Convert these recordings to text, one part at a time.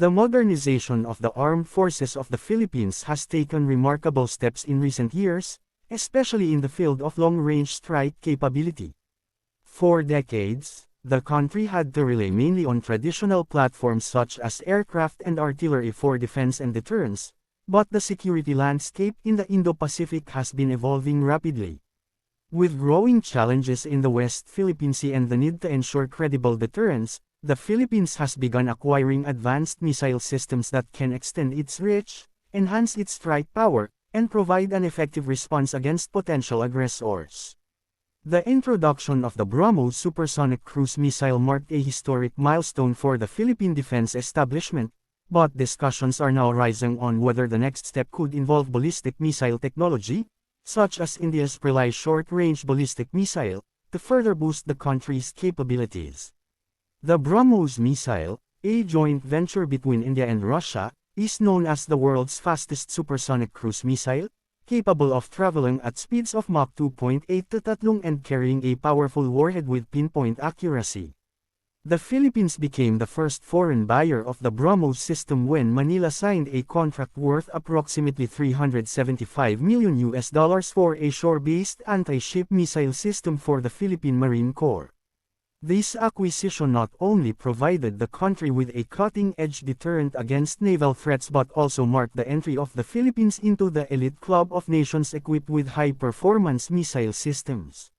The modernization of the armed forces of the Philippines has taken remarkable steps in recent years, especially in the field of long-range strike capability. For decades, the country had to rely mainly on traditional platforms such as aircraft and artillery for defense and deterrence, but the security landscape in the Indo-Pacific has been evolving rapidly. With growing challenges in the West Philippine Sea and the need to ensure credible deterrence, the Philippines has begun acquiring advanced missile systems that can extend its reach, enhance its strike power, and provide an effective response against potential aggressors. The introduction of the BrahMos supersonic cruise missile marked a historic milestone for the Philippine defense establishment, but discussions are now rising on whether the next step could involve ballistic missile technology, such as India's Pralay short-range ballistic missile, to further boost the country's capabilities. The BrahMos missile, a joint venture between India and Russia, is known as the world's fastest supersonic cruise missile, capable of traveling at speeds of Mach 2.8 to 3 and carrying a powerful warhead with pinpoint accuracy. The Philippines became the first foreign buyer of the BrahMos system when Manila signed a contract worth approximately $375 million for a shore-based anti-ship missile system for the Philippine Marine Corps. This acquisition not only provided the country with a cutting-edge deterrent against naval threats but also marked the entry of the Philippines into the elite club of nations equipped with high-performance missile systems.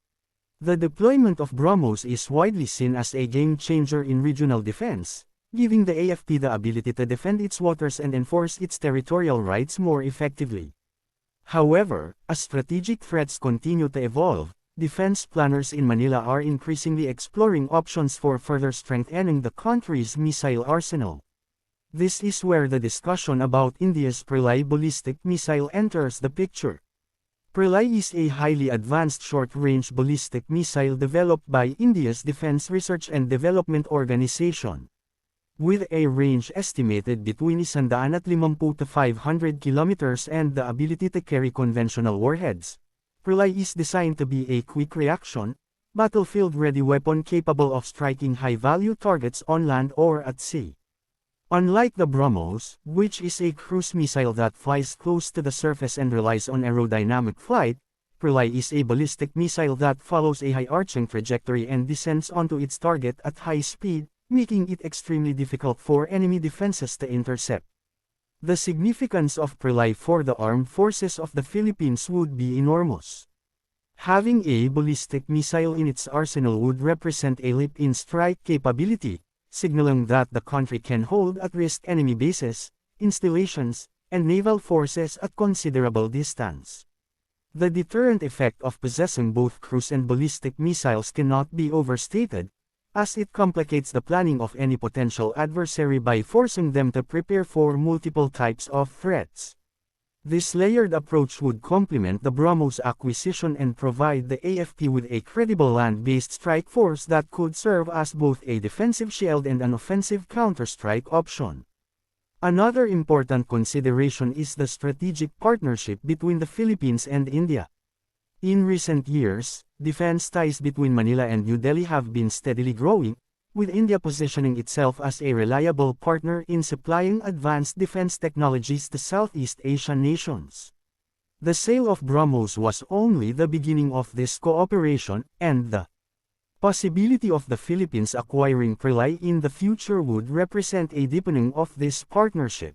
The deployment of BrahMos is widely seen as a game-changer in regional defense, giving the AFP the ability to defend its waters and enforce its territorial rights more effectively. However, as strategic threats continue to evolve, defense planners in Manila are increasingly exploring options for further strengthening the country's missile arsenal. This is where the discussion about India's Pralay ballistic missile enters the picture. Pralay is a highly advanced short-range ballistic missile developed by India's Defense Research and Development Organization. With a range estimated between 150 to 500 kilometers and the ability to carry conventional warheads, Pralay is designed to be a quick-reaction, battlefield-ready weapon capable of striking high-value targets on land or at sea. Unlike the BrahMos, which is a cruise missile that flies close to the surface and relies on aerodynamic flight, Pralay is a ballistic missile that follows a high-arching trajectory and descends onto its target at high speed, making it extremely difficult for enemy defenses to intercept. The significance of Pralay for the armed forces of the Philippines would be enormous. Having a ballistic missile in its arsenal would represent a leap in strike capability, signaling that the country can hold at risk enemy bases, installations, and naval forces at considerable distance. The deterrent effect of possessing both cruise and ballistic missiles cannot be overstated, as it complicates the planning of any potential adversary by forcing them to prepare for multiple types of threats. This layered approach would complement the BrahMos acquisition and provide the AFP with a credible land-based strike force that could serve as both a defensive shield and an offensive counterstrike option. Another important consideration is the strategic partnership between the Philippines and India. In recent years, defense ties between Manila and New Delhi have been steadily growing, with India positioning itself as a reliable partner in supplying advanced defense technologies to Southeast Asian nations. The sale of BrahMos was only the beginning of this cooperation, and the possibility of the Philippines acquiring Pralay in the future would represent a deepening of this partnership.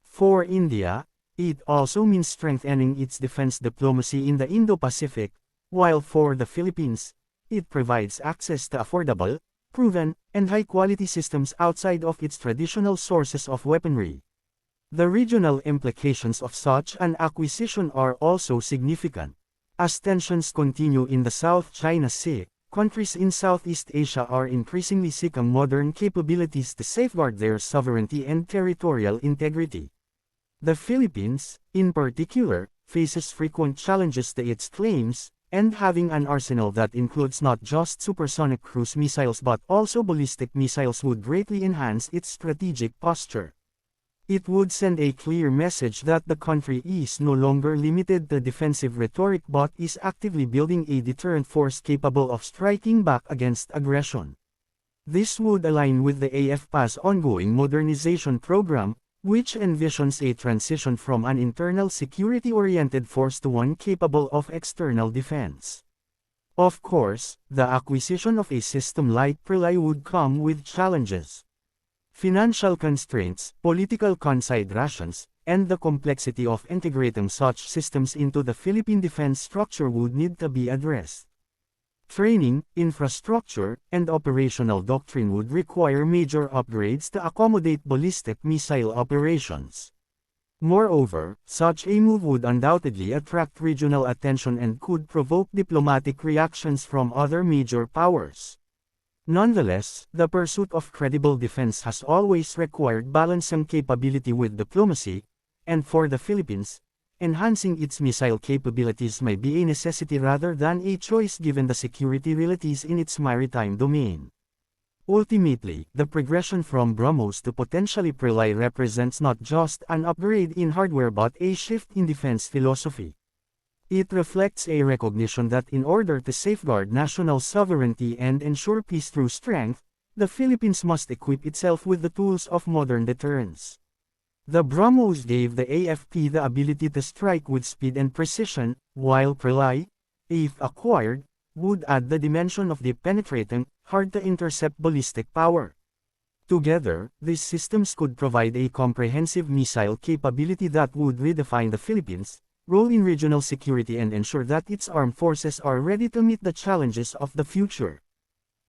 For India, it also means strengthening its defense diplomacy in the Indo-Pacific, while for the Philippines, it provides access to affordable, proven, and high-quality systems outside of its traditional sources of weaponry. The regional implications of such an acquisition are also significant. As tensions continue in the South China Sea, countries in Southeast Asia are increasingly seeking modern capabilities to safeguard their sovereignty and territorial integrity. The Philippines, in particular, faces frequent challenges to its claims, and having an arsenal that includes not just supersonic cruise missiles but also ballistic missiles would greatly enhance its strategic posture. It would send a clear message that the country is no longer limited to defensive rhetoric but is actively building a deterrent force capable of striking back against aggression. This would align with the AFP's ongoing modernization program, which envisions a transition from an internal security-oriented force to one capable of external defense. Of course, the acquisition of a system like Pralay would come with challenges. Financial constraints, political considerations, and the complexity of integrating such systems into the Philippine defense structure would need to be addressed. Training, infrastructure, and operational doctrine would require major upgrades to accommodate ballistic missile operations. Moreover, such a move would undoubtedly attract regional attention and could provoke diplomatic reactions from other major powers. Nonetheless, the pursuit of credible defense has always required balancing capability with diplomacy, and for the Philippines, enhancing its missile capabilities may be a necessity rather than a choice given the security realities in its maritime domain. Ultimately, the progression from BrahMos to potentially Pralay represents not just an upgrade in hardware but a shift in defense philosophy. It reflects a recognition that in order to safeguard national sovereignty and ensure peace through strength, the Philippines must equip itself with the tools of modern deterrence. The BrahMos gave the AFP the ability to strike with speed and precision, while Pralay, if acquired, would add the dimension of deep penetrating, hard-to-intercept ballistic power. Together, these systems could provide a comprehensive missile capability that would redefine the Philippines' role in regional security and ensure that its armed forces are ready to meet the challenges of the future.